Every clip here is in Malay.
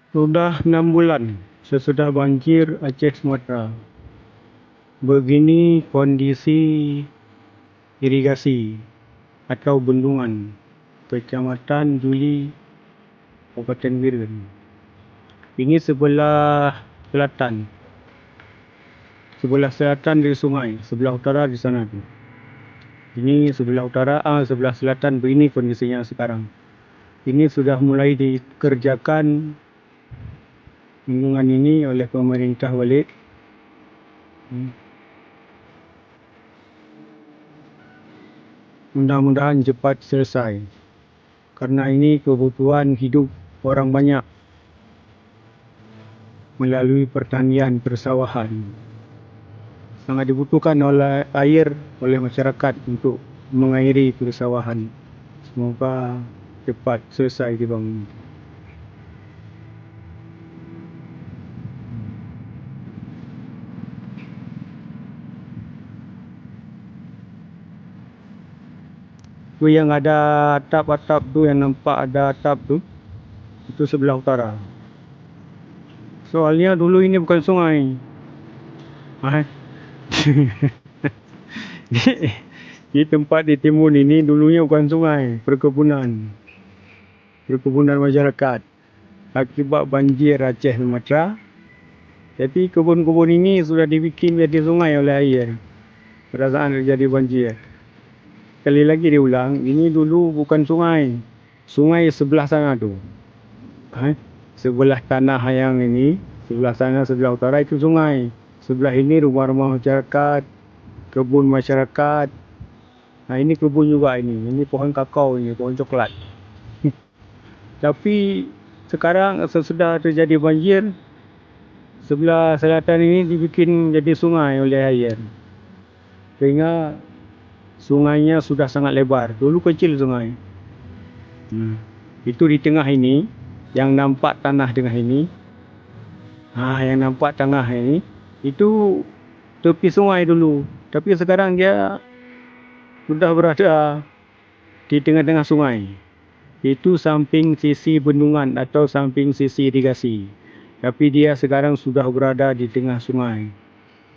Sudah 6 bulan sesudah banjir Aceh Sumatera. Begini kondisi irigasi atau bendungan Kecamatan Juli, Kabupaten Biren. Ini sebelah selatan. Sebelah selatan dari sungai, sebelah utara di sana tu. Ini sebelah utara, sebelah selatan begini kondisinya sekarang. Ini sudah mulai dikerjakan bendungan ini oleh pemerintah balik. Mudah-mudahan cepat selesai. Karena ini kebutuhan hidup orang banyak melalui pertanian persawahan. Sangat dibutuhkan oleh air oleh masyarakat untuk mengairi persawahan. Semoga cepat selesai dibangun. Tu yang ada atap-atap tu, yang nampak ada atap tu, itu sebelah utara. Soalnya dulu ini bukan sungai. Di tempat di timun ini dulunya bukan sungai, perkebunan masyarakat. Akibat banjir Aceh Sumatera, jadi kebun-kebun ini sudah dibikin jadi sungai oleh air pada saat terjadi banjir. Sekali lagi diulang, ini dulu bukan sungai. Sungai sebelah sana tu, sebelah tanah yang ini, sebelah sana, sebelah utara itu sungai. Sebelah ini rumah-rumah masyarakat, kebun masyarakat. Ini kebun juga ini pohon kakao, ini pohon coklat. Tapi sekarang sesudah terjadi banjir, sebelah selatan ini dibikin jadi sungai oleh air. Sehingga sungainya sudah sangat lebar. Dulu kecil sungai. Itu di tengah ini, yang nampak tanah tengah ini. Yang nampak tanah ini, itu tepi sungai dulu. Tapi sekarang dia sudah berada di tengah-tengah sungai. Itu samping sisi bendungan atau samping sisi irigasi. Tapi dia sekarang sudah berada di tengah sungai.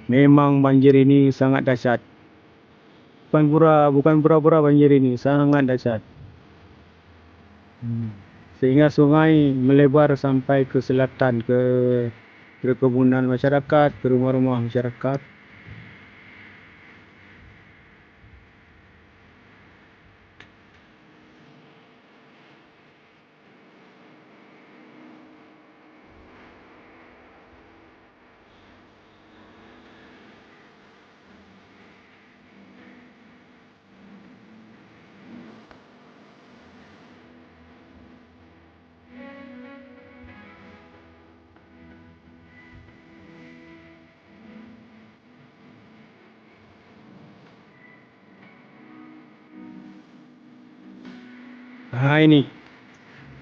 Memang banjir ini sangat dahsyat. Bukan pura-pura banjir ini, sangat dahsyat. Sehingga sungai melebar sampai ke selatan, ke perkebunan masyarakat, ke rumah-rumah masyarakat.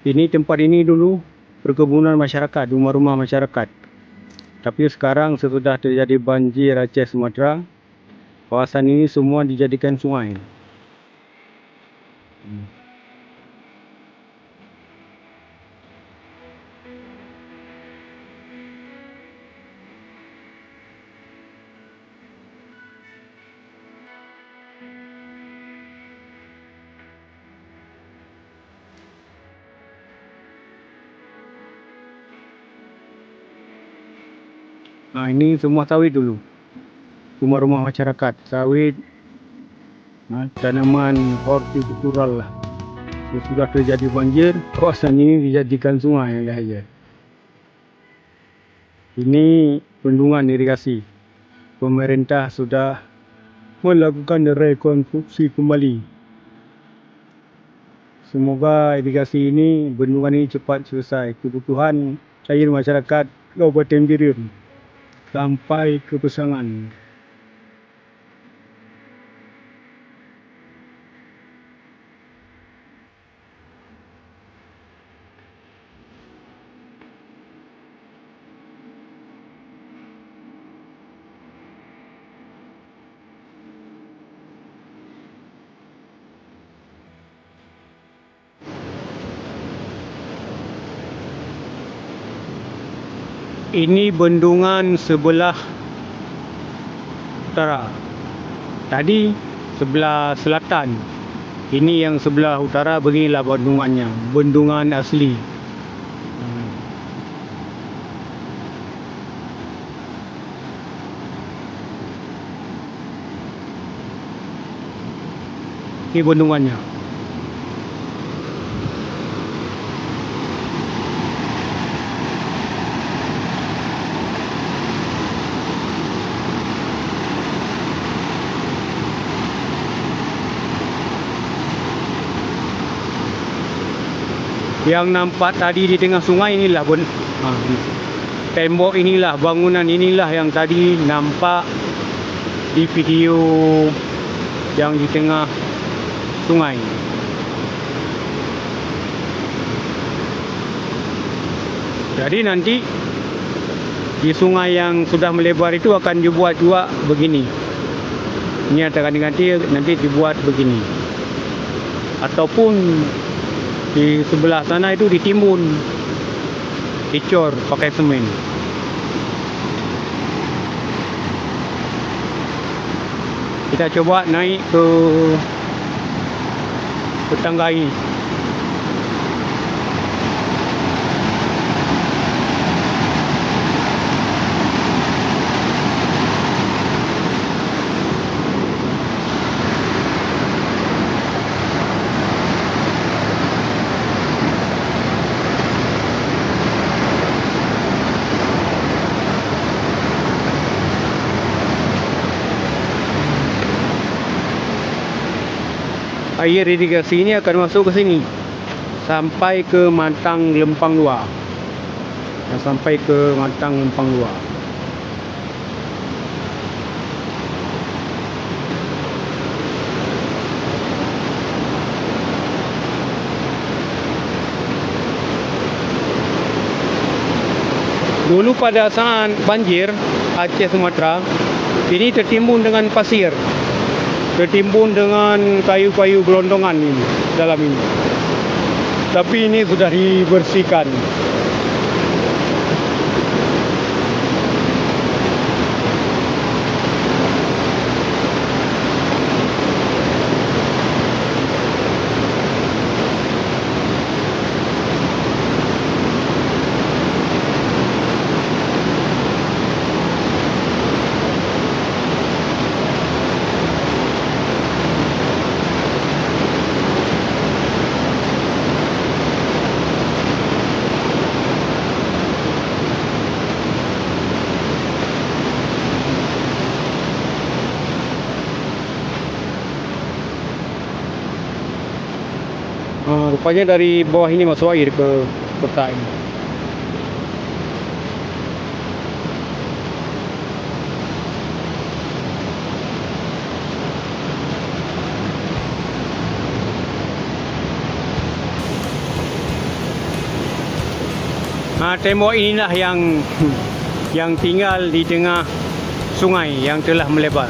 Ini tempat ini dulu perkebunan masyarakat, rumah-rumah masyarakat. Tapi sekarang sesudah terjadi banjir Aceh Sumatera, kawasan ini semua dijadikan sungai. Ini semua sawit dulu. Rumah-rumah masyarakat, sawit, tanaman hortikultural lah. Sesudah terjadi banjir, kawasan ini dijadikan sungai oleh air. Ini bendungan irigasi. Pemerintah sudah melakukan rekonstruksi kembali. Semoga irigasi ini, bendungan ini cepat selesai. Kebutuhan air masyarakat Kabupaten Biren sampai ke Pesangan. Ini bendungan sebelah utara. Tadi sebelah selatan. Ini yang sebelah utara, beginilah bendungannya. Bendungan asli. Ini bendungannya. Yang nampak tadi di tengah sungai inilah tembok inilah, bangunan inilah yang tadi nampak di video yang di tengah sungai. Jadi nanti di sungai yang sudah melebar itu akan dibuat juga begini. Ini nanti dibuat begini. Ataupun di sebelah sana itu ditimbun, dicor pakai semen. Kita coba naik ke tangga ini. Air irigasi ini akan masuk ke sini sampai ke Matang Lempang Luar. Sampai ke Matang Lempang Luar. Dulu pada saat banjir Aceh Sumatera, ini tertimbun dengan pasir. Tertimbun dengan kayu-kayu gelondongan ini dalam ini. Tapi ini sudah dibersihkan. Rupanya dari bawah ini masuk air ke kota ini. Tembok inilah yang tinggal di tengah sungai yang telah melebar.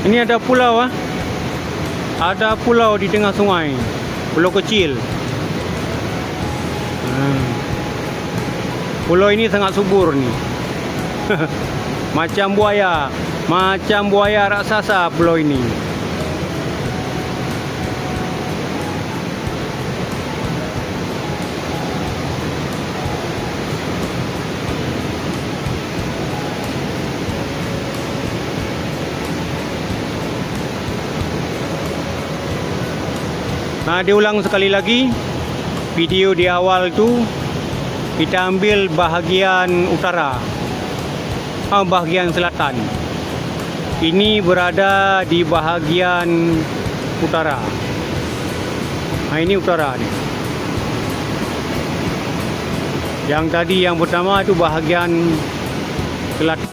Ini ada pulau Ada pulau di tengah sungai. Pulau kecil. Pulau ini sangat subur nih. Macam buaya raksasa pulau ini. Diulang sekali lagi, video di awal tu kita ambil bahagian utara, bahagian selatan. Ini berada di bahagian utara. Ini utara nih. Yang tadi yang pertama itu bahagian selatan.